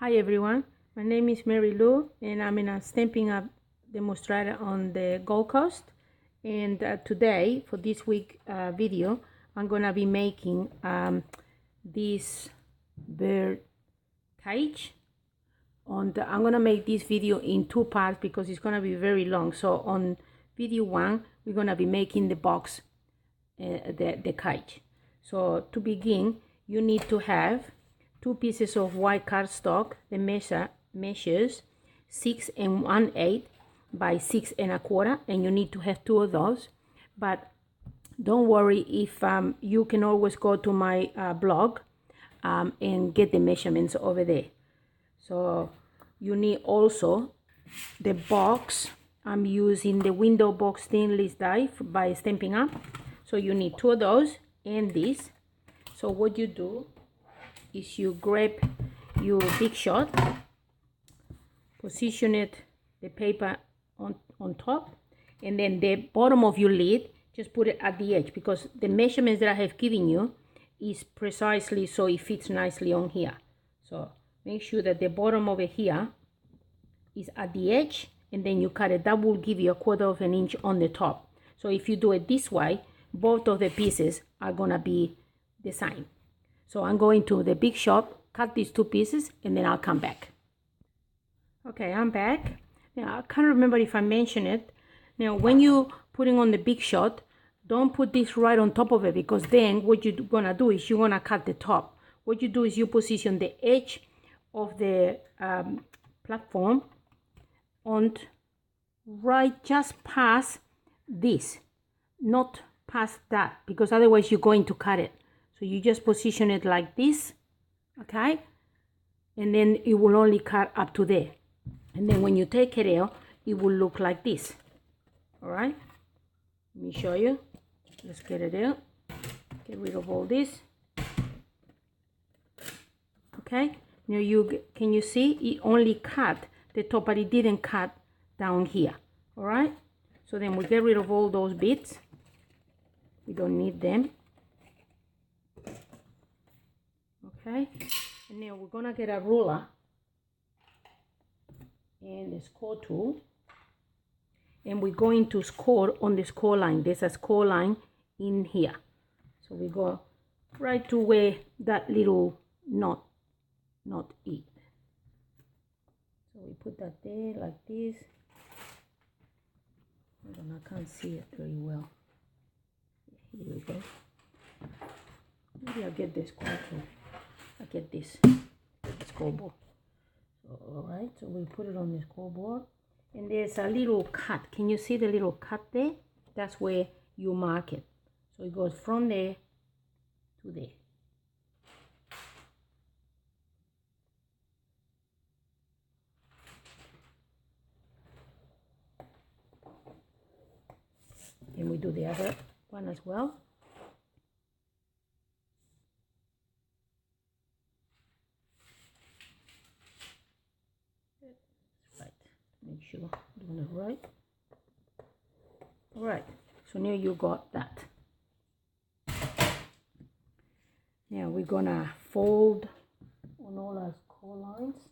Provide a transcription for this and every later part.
Hi everyone, my name is Mary Lou and I'm in a Stampin' Up Demonstrator on the Gold Coast. And today, for this week video, I'm gonna be making this bird cage. I'm gonna make this video in two parts because it's gonna be very long. So on video one, we're gonna be making the box, the cage. So to begin, you need to have 2 pieces of white cardstock. The measures 6 1/8 by 6 1/4, and you need to have 2 of those. But don't worry, if you can always go to my blog and get the measurements over there. So you need also the box. I'm using the window box stainless die by Stampin' Up. So you need 2 of those and this. So what you do is you grab your big shot, position it, the paper on top, and then the bottom of your lid, just put it at the edge, because the measurements that I have given you is precisely so it fits nicely on here. So make sure that the bottom over here is at the edge, and then you cut it. That will give you 1/4 of an inch on the top. So if you do it this way, both of the pieces are gonna be the same. So I'm going to the big shop, cut these 2 pieces, and then I'll come back. Okay, I'm back. Now, I can't remember if I mentioned it. Now, when you're putting on the big shot, don't put this right on top of it, because then what you're gonna do is you're gonna cut the top. What you do is you position the edge of the platform on right just past this, not past that, because otherwise you're going to cut it. So you just position it like this, okay? And then it will only cut up to there. And then when you take it out, it will look like this, all right? Let me show you. Let's get it out. Get rid of all this. Okay? Now can you see? It only cut the top, but it didn't cut down here, all right? So then we get rid of all those bits. We don't need them. Okay, and now we're gonna get a ruler and the score tool, and we're going to score on the score line. There's a score line in here, so we go right to where that little knot is. So we put that there like this. Hold on, I can't see it very well. Here we go. Maybe I'll get this score tool. I get this scoreboard. So, all right, so we put it on the scoreboard, and there's a little cut. Can you see the little cut there? That's where you mark it. So it goes from there to there. And we do the other one as well. Make sure doing it right. All right, so now you got that. Now we're gonna fold on all our score lines.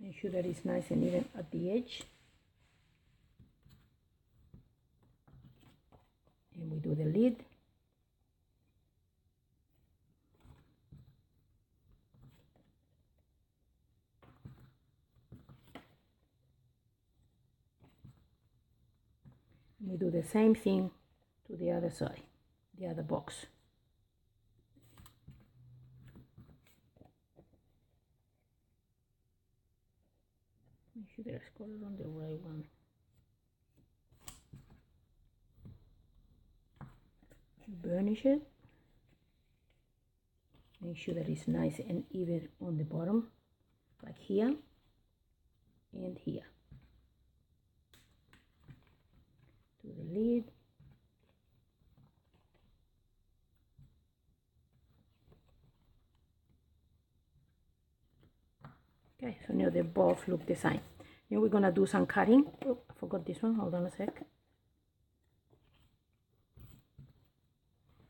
Make sure that it's nice and even at the edge. And we do the lid. And we do the same thing to the other side, the other box. Make sure that I score it on the right one. Burnish it. Make sure that it's nice and even on the bottom, like here and here. Do the lid. Okay, so now they both look the same. Now we're gonna do some cutting. Oh, I forgot this one. Hold on a sec.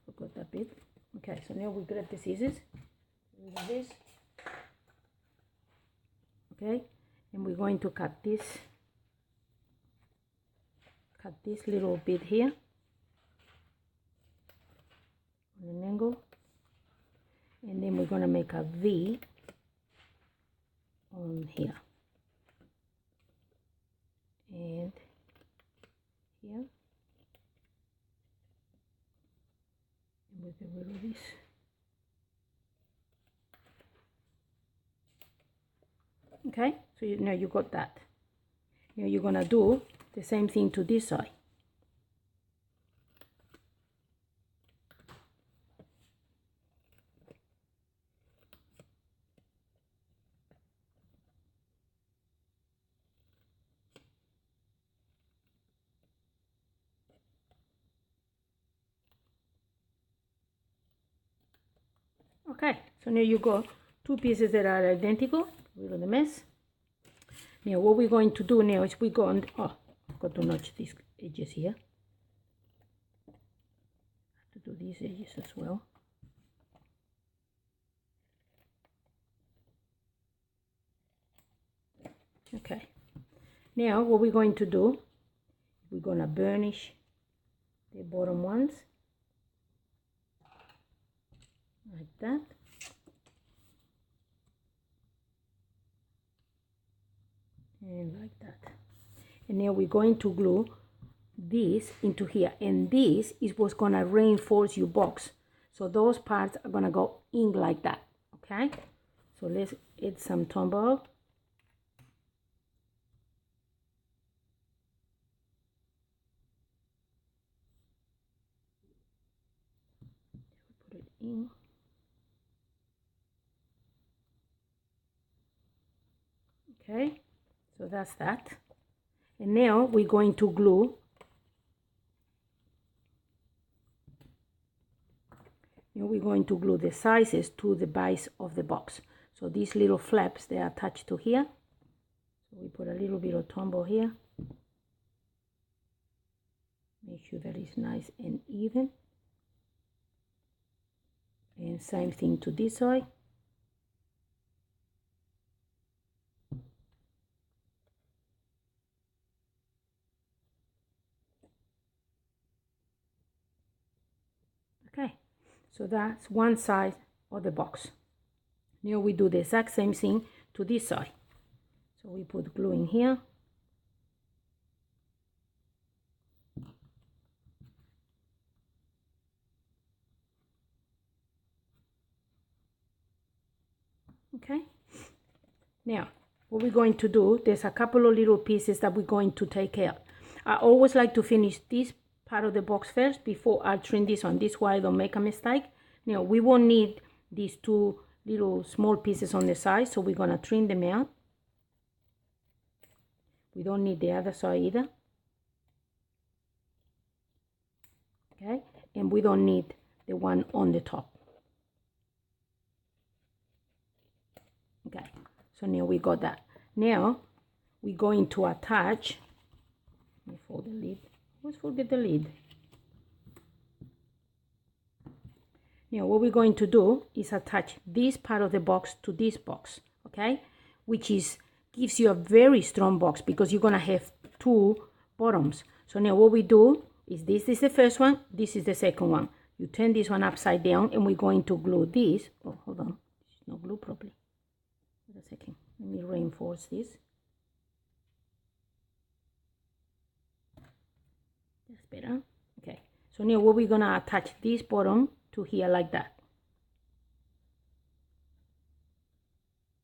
Forgot that bit. Okay, so now we grab the scissors. Use this. Okay, and we're going to cut this little bit here on an angle, and then we're going to make a V on here and here, and we get rid of this. Okay, so now you got that. Now you're gonna do the same thing to this side. Okay, so now you got two pieces that are identical. Rid of the mess. Now what we're going to do now is we go on, oh, I've got to notch these edges here. I have to do these edges as well. Okay, now what we're going to do, we're going to burnish the bottom ones like that. And like that. And now we're going to glue this into here, and this is what's going to reinforce your box. So those parts are going to go in like that. Okay, so let's add some Tombow. Put it in. Okay, so that's that. And now we're going to glue. Now we're going to glue the sizes to the base of the box. So these little flaps, they are attached to here. So we put a little bit of Tombow here. Make sure that it's nice and even. And same thing to this side. Okay, so that's one side of the box. Now we do the exact same thing to this side. So we put glue in here. Okay, now what we're going to do, there's a couple of little pieces that we're going to take out. I always like to finish this part of the box first before I trim this one. This way I don't make a mistake. Now we won't need these two little small pieces on the side, so we're going to trim them out. We don't need the other side either. Okay, and we don't need the one on the top. Okay, so now we got that. Now we're going to attach. Let me fold the lid. Always forget the lid. Now what we're going to do is attach this part of the box to this box, okay, which gives you a very strong box because you're gonna have two bottoms. So now what we do is this is the first one, this is the second one. You turn this one upside down and we're going to glue this. Oh, hold on, it's not glued properly. Wait a second, let me reinforce this. That's better. Okay, so now what we're gonna attach this bottom to here like that.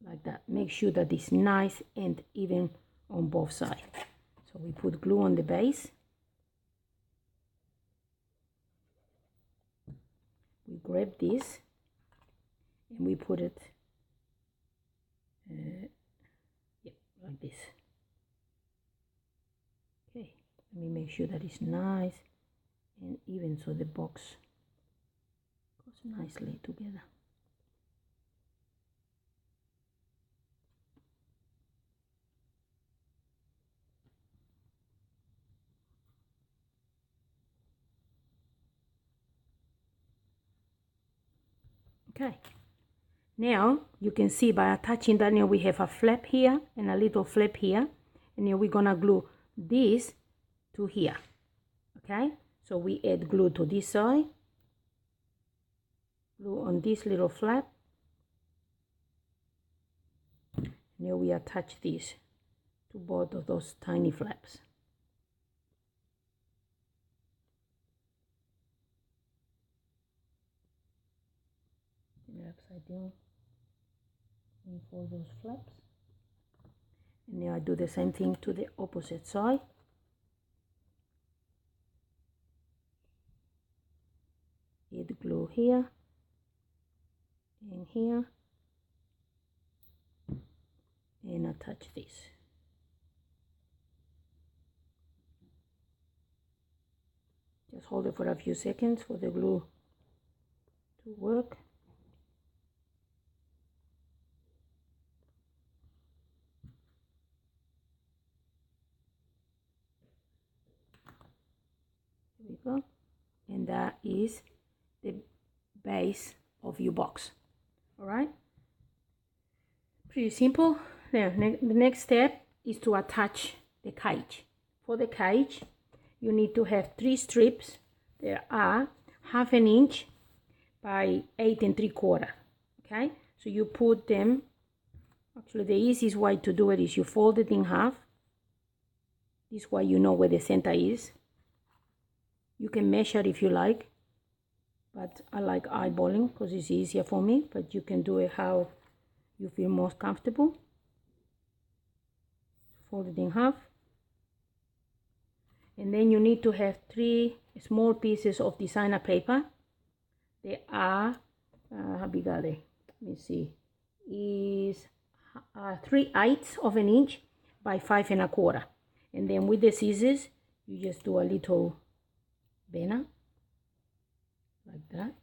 Like that. Make sure that it's nice and even on both sides. So we put glue on the base. We grab this and we put it like this. Okay, let me make sure that it's nice and even so the box goes nicely together. Okay, now you can see by attaching that, now we have a flap here and a little flap here, and now we're gonna glue this to here. Okay, so we add glue to this side, glue on this little flap. Now we attach this to both of those tiny flaps. Upside down and fold those flaps, and now I do the same thing to the opposite side. Add glue here and here and attach this. Just hold it for a few seconds for the glue to work. There we go. And that is the base of your box. All right, pretty simple. Now the next step is to attach the cage. For the cage, you need to have 3 strips. There are 1/2 inch by 8 3/4. Okay, so you put them, actually the easiest way to do it is you fold it in half. This way you know where the center is. You can measure if you like, but I like eyeballing because it's easier for me, but you can do it how you feel most comfortable. Fold it in half. And then you need to have 3 small pieces of designer paper. They are, how big are they? Let me see. Is 3/8 of an inch by 5 1/4. And then with the scissors, you just do a little banner like that.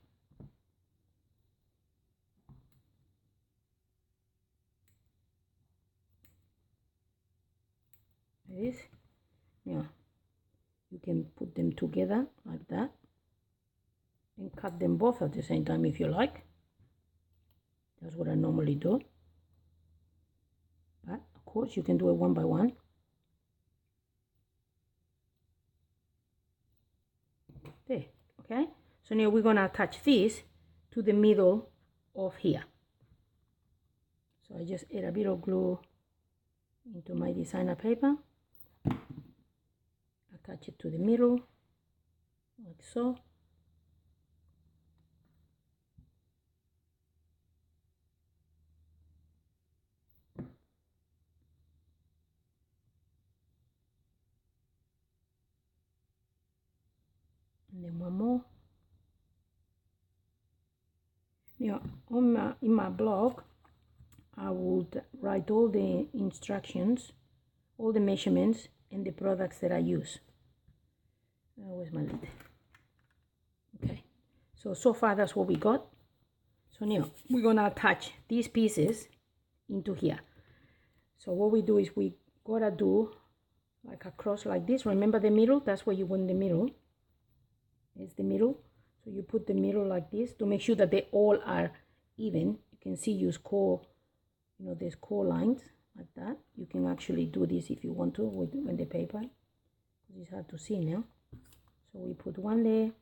Like this. Yeah. You can put them together like that and cut them both at the same time if you like. That's what I normally do. But of course you can do it one by one. There, okay? So now we're gonna attach this to the middle of here. So I just add a bit of glue into my designer paper. Attach it to the middle, like so. And then one more. Now, in my blog, I would write all the instructions, all the measurements, and the products that I use. Where's my lid? Okay, so far that's what we got. So now we're gonna attach these pieces into here. So what we do is we gotta do like a cross like this. Remember the middle? That's where you want the middle. It's the middle. So you put the middle like this to make sure that they all are even. You can see you score, you know, there's core lines like that. You can actually do this if you want to with the paper. It's hard to see now. So we put one there,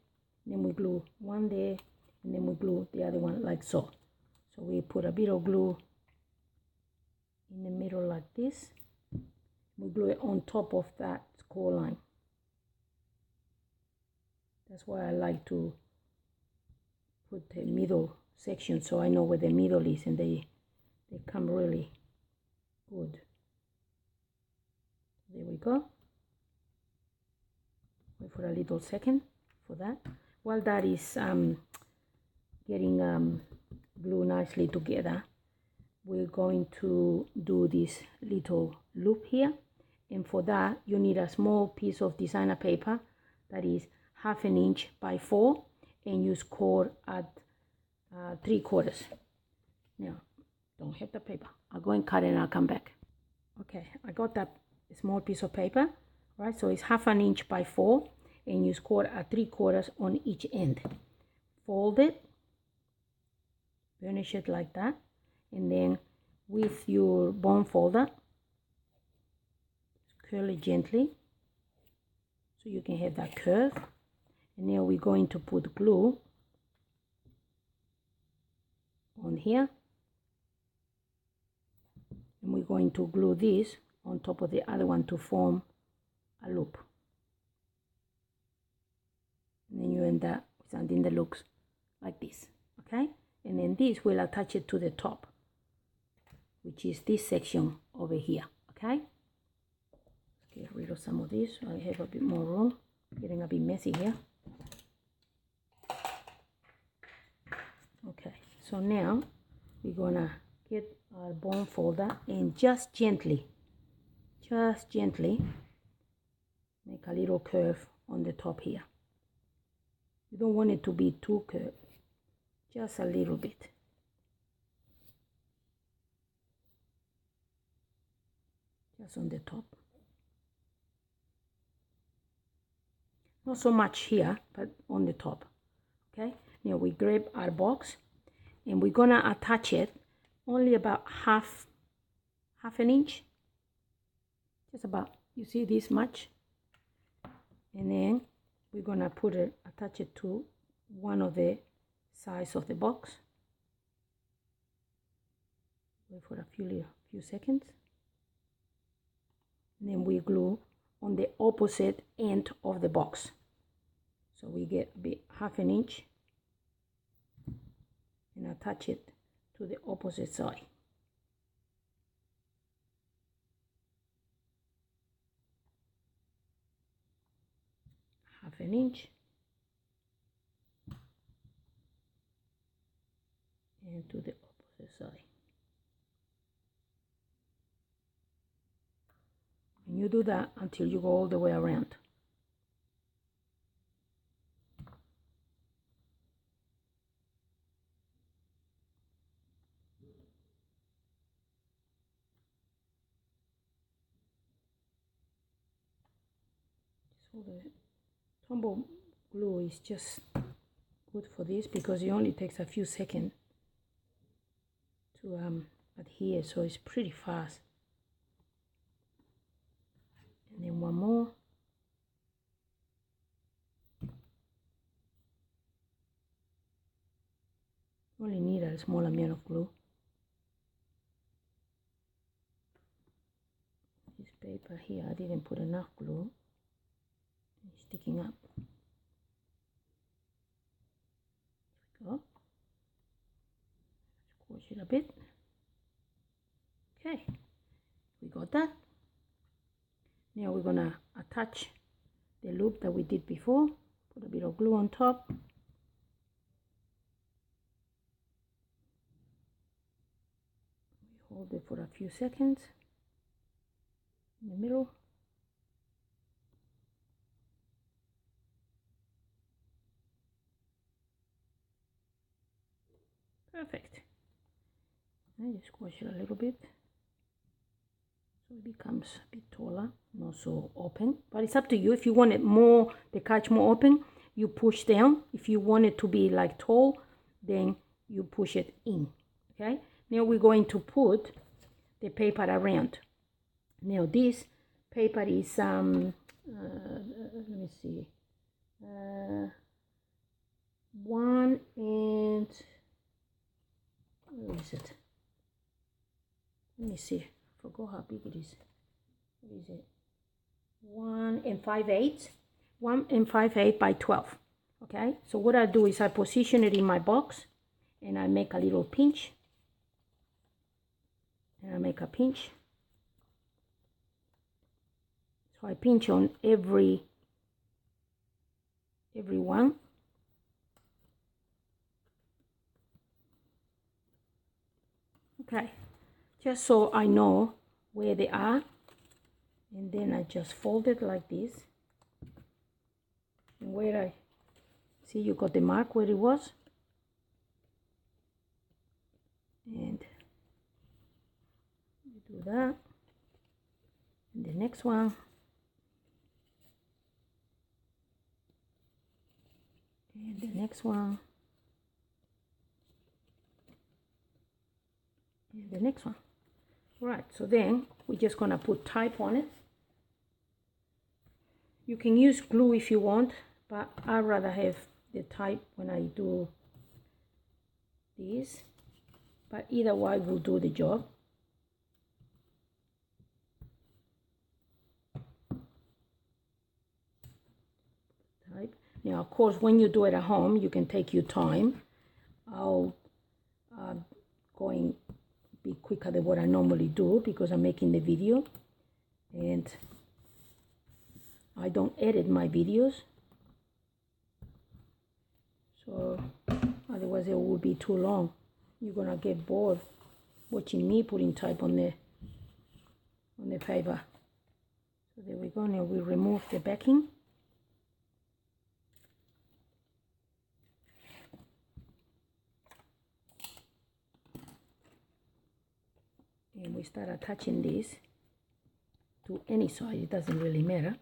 then we glue one there, and then we glue the other one like so. So we put a bit of glue in the middle like this. We glue it on top of that core line. That's why I like to put the middle section so I know where the middle is, and they come really good. There we go. Wait for a little second for that. While that is getting glue nicely together, we're going to do this little loop here, and for that you need a small piece of designer paper that is 1/2 inch by 4, and you score at 3/4. Now, don't hit the paper. I'll go and cut it and I'll come back. Okay, I got that small piece of paper, right? So it's 1/2 inch by 4, and you score at 3/4 on each end. Fold it burnish it like that, and then with your bone folder, curl it gently so you can have that curve. And now we're going to put glue on here, and we're going to glue this on top of the other one to form a loop. And then you end up with something that looks like this, okay? And then this will attach it to the top, which is this section over here, okay? Let's get rid of some of this so I have a bit more room. Getting a bit messy here. Okay, so now we're gonna get our bone folder and just gently make a little curve on the top here. You don't want it to be too curved, just a little bit. Just on the top. Not so much here, but on the top. Okay, now we grab our box and we're gonna attach it only about half an inch. Just about, you see, this much. And then we're gonna attach it to one of the sides of the box. Wait for a few seconds. And then we glue on the opposite end of the box. So we get a bit half an inch and attach it to the opposite side. Half an inch. And to the opposite side. And you do that until you go all the way around. So the tumble glue is just good for this because it only takes a few seconds to adhere, so it's pretty fast. And then one more. Only need a small amount of glue. This paper here, I didn't put enough glue. It's sticking up. There we go. Squash it a bit. Okay, we got that. Now we're gonna attach the loop that we did before. Put a bit of glue on top. We hold it for a few seconds in the middle. Perfect. And just squash it a little bit so it becomes a bit taller, not so open. But it's up to you. If you want it more, the catch more open, you push down. If you want it to be like tall, then you push it in. Okay. Now we're going to put the paper around. Now this paper is let me see, 1 and where is it? Let me see. I forgot how big it is. What is it? 1 and 5/8. 1 and 5/8 by 12. Okay. So what I do is I position it in my box, and I make a little pinch. And I make a pinch. So I pinch on every one. Okay, just so I know where they are, and then I just fold it like this. And where I see, you got the mark where it was, and you do that. And the next one, and the next one, the next one. Right, so then we're just gonna put type on it. You can use glue if you want, but I'd rather have the type when I do this, but either way will do the job. Type. Now of course when you do it at home you can take your time. I'll going be quicker than what I normally do because I'm making the video and I don't edit my videos, so otherwise it would be too long. You're gonna get bored watching me putting type on the paper. So there we go. Now we remove the backing. And we start attaching this to any side, it doesn't really matter.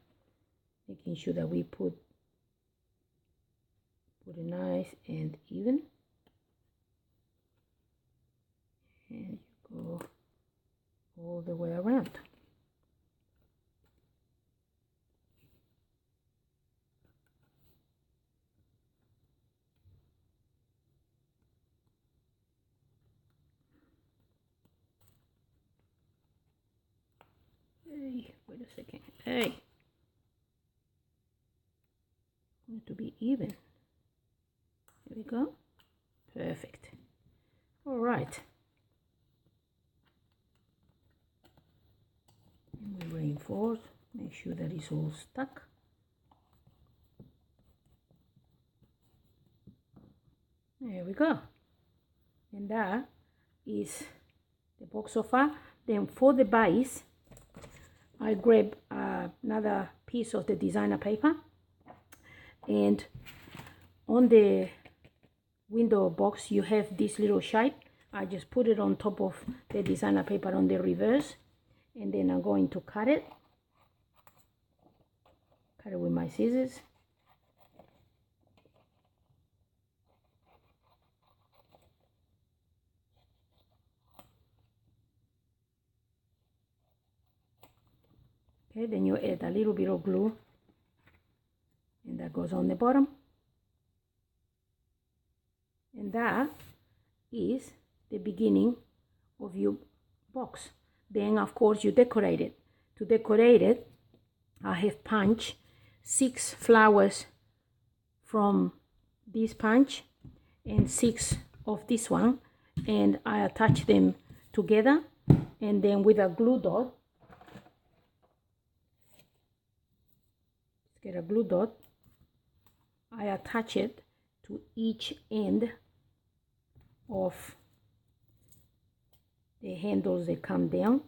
Making sure that we put it nice and even. And you go all the way around. Hey, wait a second. Hey, need to be even. Here we go. Perfect. All right. And we reinforce. Make sure that it's all stuck. There we go. And that is the box so far. Then for the base, I grab another piece of the designer paper, and on the window box you have this little shape. I just put it on top of the designer paper on the reverse, and then I'm going to cut it with my scissors. Okay, then you add a little bit of glue, and that goes on the bottom. And that is the beginning of your box. Then of course you decorate it. To decorate it, I have punched 6 flowers from this punch and 6 of this one, and I attach them together, and then with a glue dot, get a glue dot, I attach it to each end of the handles that come down.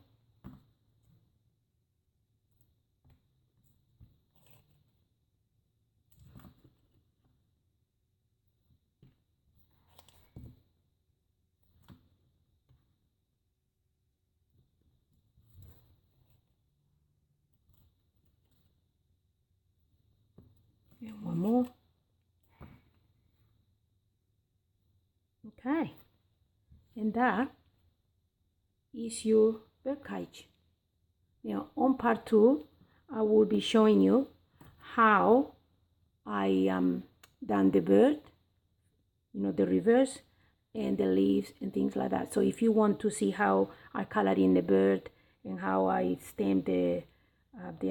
And one more. Okay, and that is your bird cage. Now on part 2 I will be showing you how I done the bird, the reverse and the leaves and things like that. So if you want to see how I colored in the bird and how I stamped the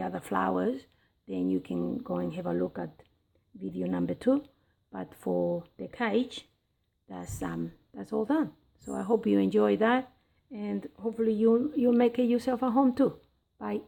other flowers, then you can go and have a look at video number 2. But for the cage, that's all done. So I hope you enjoy that, and hopefully you'll make it yourself at home too. Bye.